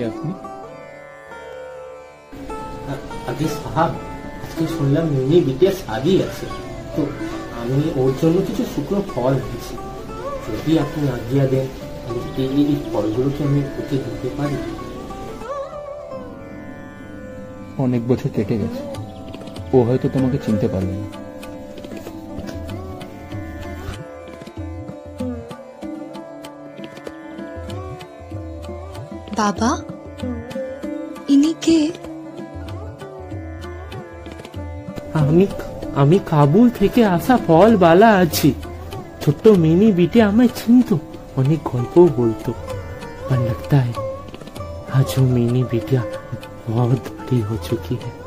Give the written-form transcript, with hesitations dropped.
আপনি? আগে সাহাব, আজকে শুনলাম মিনি বিটির শাদি আছে, তো আমি ওর জন্য কিছু শুকনো ফল দিয়েছি। যদি আপনি আজ্ঞা দেন, এই ফলগুলোকে আমি ওকে দিতে পারি। অনেক বছর কেটে গেছে, ও হয়তো তোমাকে চিনতে পারবে না। বাবা, ইনি কে? আমি কাবুল থেকে আসা ফলবালা আছি। ছোট্ট মিনি বিটি আমায় চিনতো, অনেক গল্পও বলতো। पर लगता है आज वो मिनी बिटिया बहुत बड़ी हो चुकी है।